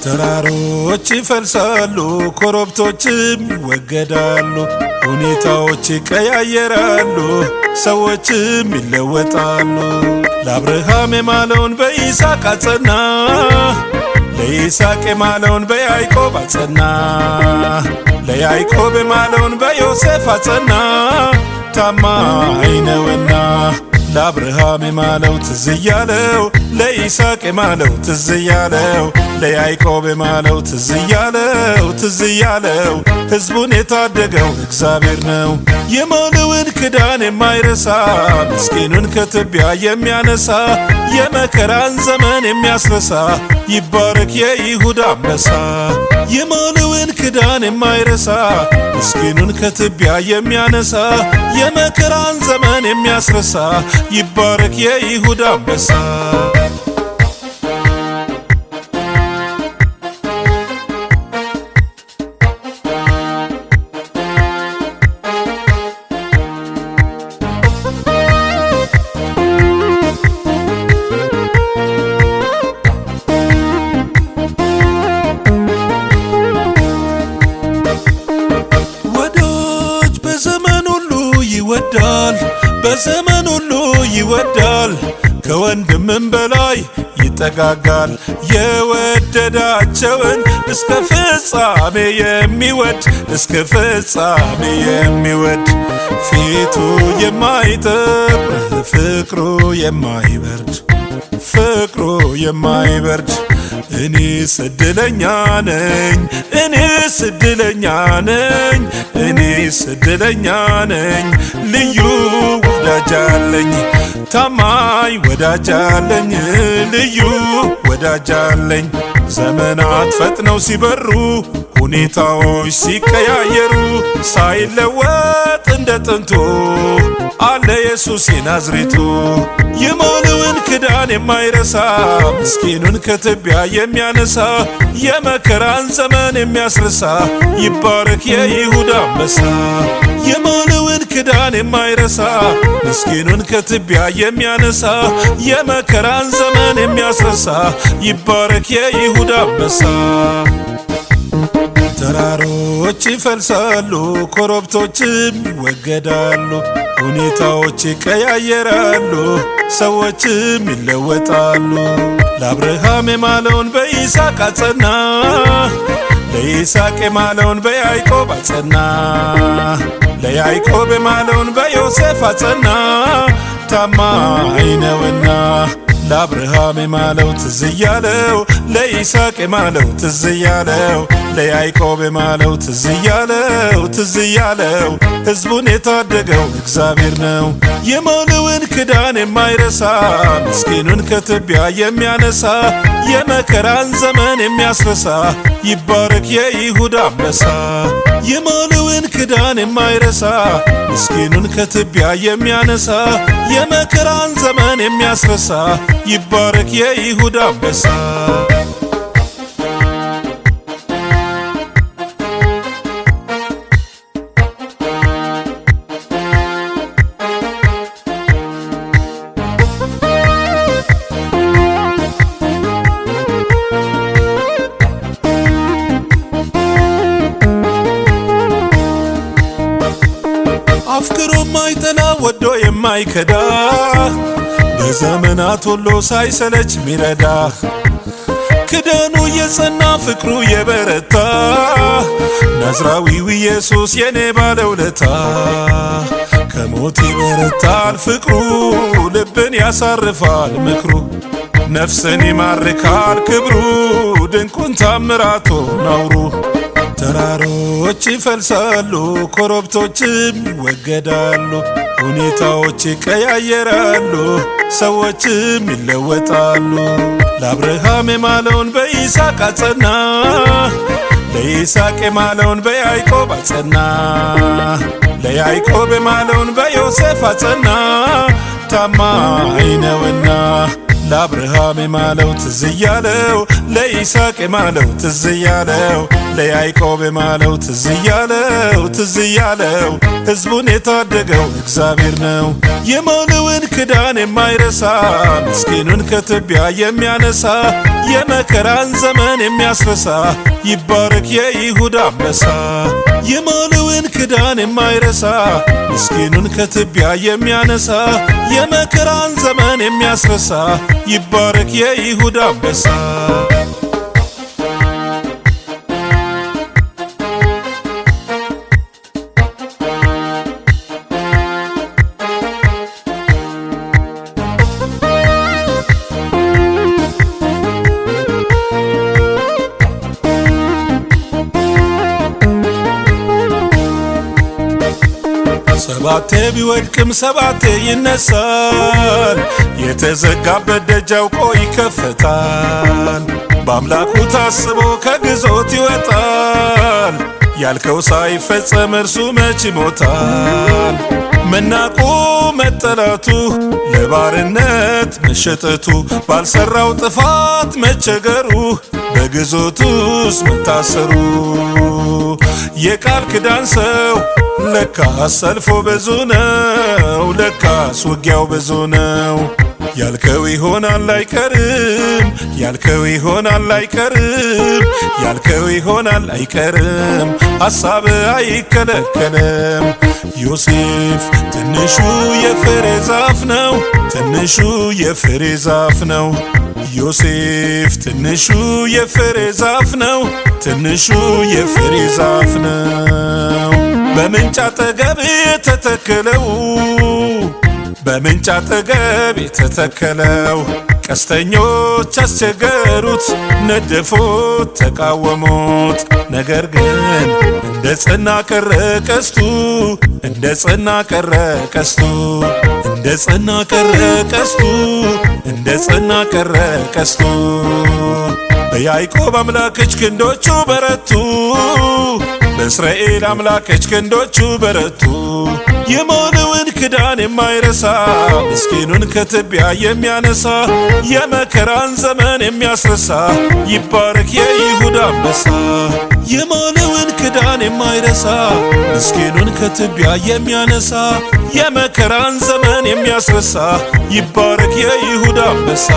ተራሮች ይፈልሳሉ፣ ኮረብቶችም ይወገዳሉ፣ ሁኔታዎች ይቀያየራሉ፣ ሰዎችም ይለወጣሉ። ለአብርሃም የማለውን በይስሐቅ አጸና፣ ለይስሐቅ የማለውን በያዕቆብ አጸና፣ ለያዕቆብ የማለውን በዮሴፍ አጸና። ታማኝ ነውና ለአብርሃም የማለው ትዝ እያለው፣ ለይስሐቅ የማለው ትዝ እያለው፣ ለያዕቆብ የማለው ትዝ እያለው፣ ትዝ እያለው ሕዝቡን የታደገው እግዚአብሔር ነው። የማለውን ክዳን የማይረሳ ምስኪኑን ከትቢያ የሚያነሳ የመከራን ዘመን የሚያስረሳ ይባረክ የይሁዳ አንበሳ። የማለውን ክዳን የማይረሳ ምስኪኑን ከትቢያ የሚያነሳ የመከራን ዘመን የሚያስረሳ ይባረክ የይሁዳ አንበሳ። በዘመን ሁሉ ይወዳል፣ ከወንድምም በላይ ይጠጋጋል። የወደዳቸውን እስከ ፍጻሜ የሚወድ፣ እስከ ፍጻሜ የሚወድ ፊቱ የማይጠብ ፍቅሩ የማይበርድ፣ ፍቅሩ የማይበርድ እኔስ እድለኛ ነኝ፣ እኔስ እድለኛ ነኝ፣ እኔስ እድለኛ ነኝ። ልዩ ወዳጅ አለኝ፣ ታማኝ ወዳጅ አለኝ፣ ልዩ ወዳጅ አለኝ። ዘመናት ፈጥነው ሲበሩ፣ ሁኔታዎች ሲቀያየሩ፣ ሳይለወጥ እንደ ጥንቱ አለ ኢየሱስ የናዝሬቱ። የማለውን ክዳን የማይረሳ ምስኪኑን ከትቢያ የሚያነሳ የመከራን ዘመን የሚያስረሳ ይባረክ የይሁዳ አንበሳ። የማለውን ክዳን የማይረሳ ምስኪኑን ከትቢያ የሚያነሳ የመከራን ዘመን የሚያስረሳ ይባረክ የይሁዳ አንበሳ። ተራሮች ይፈልሳሉ፣ ኮረብቶችም ይወገዳሉ፣ ሁኔታዎች ይቀያየራሉ፣ ሰዎችም ይለወጣሉ። ለአብርሃም የማለውን በይስሐቅ አጸና፣ ለይስሐቅ የማለውን በያዕቆብ አጸና፣ ለያዕቆብ የማለውን በዮሴፍ አጸና። ታማኝ ነውና ለአብርሃም የማለው ትዝ እያለው፣ ለይስሐቅ የማለው ትዝ እያለው፣ ለያዕቆብ የማለው ትዝ እያለው፣ ትዝ እያለው ሕዝቡን የታደገው እግዚአብሔር ነው። የማለውን ክዳን የማይረሳ ምስኪኑን ከትቢያ የሚያነሳ የመከራን ዘመን የሚያስረሳ ይባረክ የይሁዳ አንበሳ። የማለውን ክዳን የማይረሳ ምስኪኑን ከትቢያ የሚያነሳ የመከራን ዘመን የሚያስረሳ ይባረክ የይሁዳ አንበሳ። አፍቅሮ የማይጠላ ወዶ የማይከዳ በዘመናት ሁሉ ሳይሰለች ሚረዳ ክዳኑ የጸና ፍቅሩ የበረታ ናዝራዊው ኢየሱስ የኔ ባለውለታ። ከሞት ይበረታል ፍቅሩ፣ ልብን ያሳርፋል ምክሩ፣ ነፍስን ይማርካል ክብሩ፣ ድንቁን ታምራቶ ናውሩ። ተራሮች ይፈልሳሉ፣ ኮረብቶችም ይወገዳሉ፣ ሁኔታዎች ይቀያየራሉ፣ ሰዎችም ይለወጣሉ። ለአብርሃም የማለውን በይስሐቅ አጸና፣ ለይስሐቅ የማለውን በያዕቆብ አጸና፣ ለያዕቆብ የማለውን በዮሴፍ አጸና። ታማኝ ነውና ለአብርሃም የማለው ትዝ እያለው፣ ለይስሐቅ የማለው ትዝ እያለው፣ ለያዕቆብ የማለው ትዝ እያለው፣ ትዝ እያለው። ሕዝቡን የታደገው እግዚአብሔር ነው። የማለውን ክዳን የማይረሳ ምስኪኑን ከትቢያ የሚያነሳ የመከራን ዘመን የሚያስረሳ ይባረክ የይሁዳ አንበሳ። የማለውን ክዳን የማይረሳ ምስኪኑን ከትቢያ የሚያነሳ የመከራን ዘመን የሚያስረሳ ይባረክ የይሁዳ አንበሳ። ሰባቴ ቢወድቅም ሰባቴ ይነሳል፣ የተዘጋበት ደጅ አውቆ ይከፈታል። በአምላኩ ታስቦ ከግዞት ይወጣል፣ ያልከው ሳይፈጸም እርሱ መች ይሞታል። መናቁ መጠላቱ ለባርነት መሸጠቱ ባልሰራው ጥፋት መቸገሩ በግዞቱስ መታሰሩ የቃል ክዳን ሰው ለካስ ሰልፎ ብዙ ነው፣ ለካስ ውጊያው ብዙ ነው። ያልከው ይሆናል አይቀርም፣ ያልከው ይሆናል አይቀርም፣ ያልከው ይሆናል አይቀርም፣ ሐሳብ አይከለከልም። ዮሴፍ ትንሹ የፍሬ ዛፍ ነው፣ ትንሹ የፍሬ ዛፍ ነው። ዮሴፍ ትንሹ የፍሬ ዛፍ ነው፣ ትንሹ የፍሬ ዛፍ ነው። በምንጭ አጠገብ የተተከለው፣ በምንጭ አጠገብ የተተከለው ቀስተኞች አስቸገሩት፣ ነደፉት፣ ተቃወሙት። ነገር ግን እንደ ጸና ቀረ ቀስቱ፣ እንደ ጸና ቀረ ቀስቱ፣ እንደ ጸና ቀረ ቀስቱ፣ እንደ ጸና ቀረ ቀስቱ። በያዕቆብ አምላክ እጅ ክንዶቹ በረቱ፣ በእስራኤል አምላክ እጅ ክንዶቹ በረቱ። የማለውን ክዳን የማይረሳ ምስኪኑን ከትቢያ የሚያነሳ የመከራን ዘመን የሚያስረሳ ይባረክ የይሁዳ አንበሳ። የማለውን ክዳን የማይረሳ ምስኪኑን ከትቢያ የሚያነሳ የመከራን ዘመን የሚያስረሳ ይባረክ የይሁዳ አንበሳ።